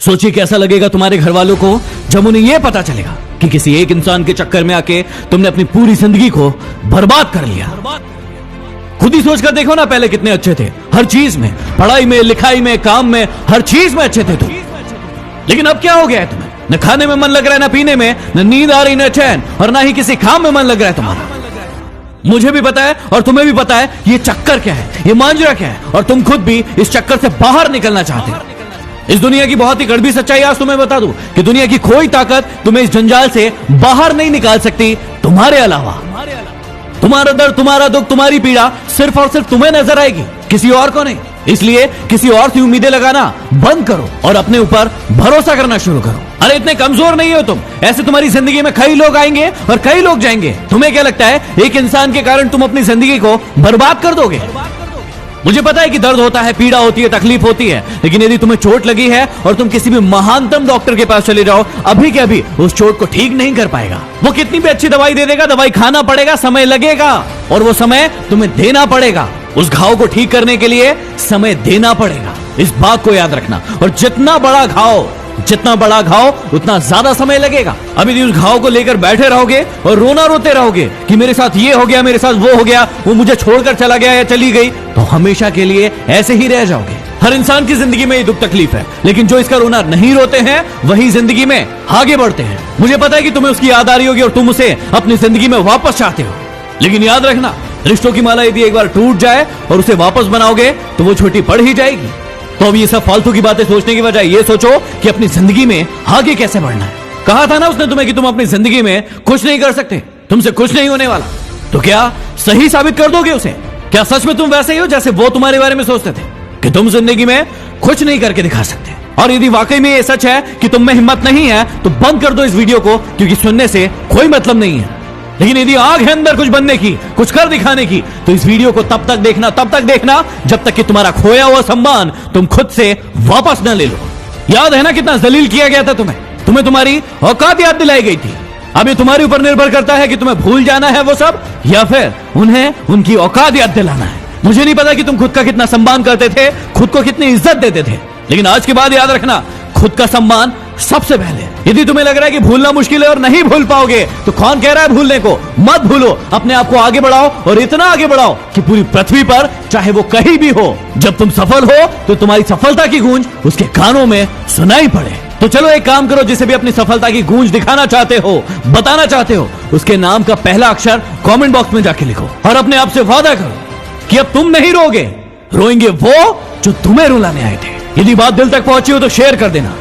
सोचिए कैसा लगेगा तुम्हारे घर वालों को जब उन्हें यह पता चलेगा कि किसी एक इंसान के चक्कर में आके तुमने अपनी पूरी जिंदगी को बर्बाद कर लिया। खुद ही सोचकर देखो ना, पहले कितने अच्छे थे हर चीज में, पढ़ाई में, लिखाई में, काम में, हर चीज में अच्छे थे तुम। लेकिन अब क्या हो गया है तुम्हें? न खाने में मन लग रहा है, न पीने में, न नींद आ रही, न चैन, और ना ही किसी काम में मन लग रहा है तुम्हारा। मुझे भी पता है और तुम्हें भी पता है ये चक्कर क्या है, ये मांजरा क्या है, और तुम खुद भी इस चक्कर से बाहर निकलना चाहते हो। इस दुनिया की बहुत ही कड़वी सच्चाई आज तुम्हें बता दूं कि दुनिया की कोई ताकत तुम्हें इस जंजाल से बाहर नहीं निकाल सकती तुम्हारे अलावा। तुम्हारा दर्द, तुम्हारा दुख, तुम्हारी पीड़ा सिर्फ और सिर्फ तुम्हें नजर आएगी, किसी और को नहीं। इसलिए किसी और से उम्मीदें लगाना बंद करो और अपने ऊपर भरोसा करना शुरू करो। अरे इतने कमजोर नहीं हो तुम, ऐसे तुम्हारी जिंदगी में कई लोग आएंगे और कई लोग जाएंगे। तुम्हें क्या लगता है एक इंसान के कारण तुम अपनी जिंदगी को बर्बाद कर दोगे? मुझे पता है कि दर्द होता है, पीड़ा होती है, तकलीफ होती है, लेकिन यदि तुम्हें चोट लगी है और तुम किसी भी महानतम डॉक्टर के पास चले जाओ, अभी के अभी उस चोट को ठीक नहीं कर पाएगा। वो कितनी भी अच्छी दवाई दे देगा, दवाई खाना पड़ेगा, समय लगेगा, और वो समय तुम्हें देना पड़ेगा। उस घाव को ठीक करने के लिए समय देना पड़ेगा, इस बात को याद रखना। और जितना बड़ा घाव उतना ज्यादा समय लगेगा। अब यदि उस घाव को लेकर बैठे रहोगे और रोना रोते रहोगे कि मेरे साथ ये हो गया, मेरे साथ वो हो गया, वो मुझे छोड़कर चला गया या चली गई, तो हमेशा के लिए ऐसे ही रह जाओगे। हर इंसान की जिंदगी में ये दुख तकलीफ है, लेकिन जो इसका रोना नहीं रोते हैं वही जिंदगी में आगे बढ़ते हैं। मुझे पता है कि तुम्हें उसकी याद आ रही होगी और तुम उसे अपनी जिंदगी में वापस चाहते हो, लेकिन याद रखना, रिश्तों की माला यदि एक बार टूट जाए और उसे वापस बनाओगे तो वो छोटी पड़ ही जाएगी। तो अब ये सब फालतू की बातें सोचने की बजाय ये सोचो कि अपनी जिंदगी में आगे कैसे बढ़ना है। कहा था ना उसने तुम्हें कि तुम अपनी जिंदगी में कुछ नहीं कर सकते, तुमसे कुछ नहीं होने वाला। तो क्या सही साबित कर दोगे उसे? क्या सच में तुम वैसे ही हो जैसे वो तुम्हारे बारे में सोचते थे कि तुम जिंदगी में कुछ नहीं करके दिखा सकते? और यदि वाकई में ये सच है कि तुम में हिम्मत नहीं है तो बंद कर दो इस वीडियो को, क्योंकि सुनने से कोई मतलब नहीं है। लेकिन यदि आग है अंदर कुछ बनने की, कुछ कर दिखाने की, तो इस वीडियो को तब तक देखना जब तक कि तुम्हारा खोया हुआ सम्मान तुम खुद से वापस न ले लो। याद है ना कितना जलील किया गया था तुम्हें तुम्हारी औकात याद दिलाई गई थी। अब ये तुम्हारे ऊपर निर्भर करता है कि तुम्हें भूल जाना है वो सब, या फिर उन्हें उनकी औकात याद दिलाना है। मुझे नहीं पता कि तुम खुद का कितना सम्मान करते थे, खुद को कितनी इज्जत देते थे, लेकिन आज के बाद याद रखना, खुद का सम्मान सबसे पहले। यदि तुम्हें लग रहा है कि भूलना मुश्किल है और नहीं भूल पाओगे, तो कौन कह रहा है भूलने को? मत भूलो, अपने आप को आगे बढ़ाओ, और इतना आगे बढ़ाओ कि पूरी पृथ्वी पर चाहे वो कहीं भी हो, जब तुम सफल हो तो तुम्हारी सफलता की गूंज उसके कानों में सुनाई पड़े। तो चलो एक काम करो, जिसे भी अपनी सफलता की गूंज दिखाना चाहते हो, बताना चाहते हो, उसके नाम का पहला अक्षर कमेंट बॉक्स में जाके लिखो और अपने आप से वादा करो कि अब तुम नहीं रोगे, रोएंगे वो जो तुम्हें रुलाने आए थे। यदि बात दिल तक पहुंची हो तो शेयर कर देना।